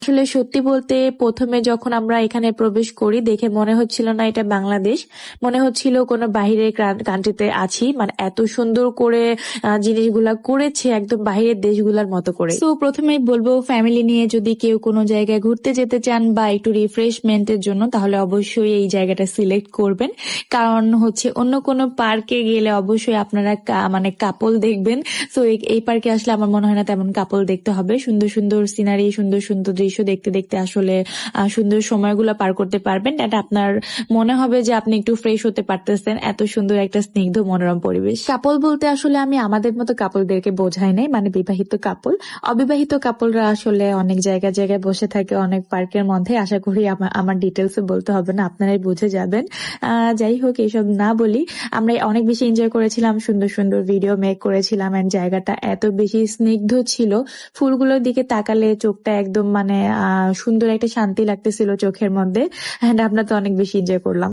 আসলে সত্যি বলতে প্রথমে যখন আমরা এখানে প্রবেশ করি দেখে মনে হচ্ছিল না এটা বাংলাদেশ, মনে হচ্ছিল কোনো বাহিরের কান্ট্রিতে আছি। মানে এত সুন্দর করে জিনিসগুলা করেছে একদম বাহিরের দেশগুলার মতো করে। তো প্রথমেই বলবো, ফ্যামিলি নিয়ে যদি কেউ কোনো জায়গায় ঘুরতে যেতে চান বা একটু রিফ্রেশমেন্টের জন্য, তাহলে অবশ্যই এই জায়গাটা সিলেক্ট করবেন। কারণ হচ্ছে অন্য কোনো পার্কে গেলে অবশ্যই আপনারা মানে কাপল দেখবেন। তো এই পার্কে আসলে আমার মনে হয় না তেমন কাপল দেখতে হবে। সুন্দর সুন্দর সিনারি, সুন্দর সুন্দর দৃশ্য দেখতে দেখতে আসলে সুন্দর সময়গুলো পার করতে পারবেন। এটা আপনার মনে হবে যে আপনি একটু ফ্রেশ হতে পারতেছেন, এত সুন্দর একটা স্নিগ্ধ মনোরম পরিবেশ। কাপল বলতে আসলে আমি আমাদের মতো কাপলদেরকে বোঝাই নাই, মানে বিবাহিত কাপল। অবিবাহিত কাপলরা আসলে অনেক জায়গায় জায়গায় বসে থাকে অনেক পার্কের মধ্যে। আশা করি আমার ডিটেলস বলতে হবে না, আপনারাই বুঝে যাবেন। যাই হোক, এইসব না বলি, আমরা অনেক বেশি এনজয় করেছিলাম, সুন্দর সুন্দর ভিডিও মেক করেছিলাম। এন্ড জায়গাটা এত বেশি স্নিগ্ধ ছিল, ফুলগুলোর দিকে তাকালে চোখটা একদম মানে সুন্দর একটা শান্তি লাগতেছিল চোখের মধ্যে। এন্ড আমরা তো অনেক বেশি এনজয় করলাম।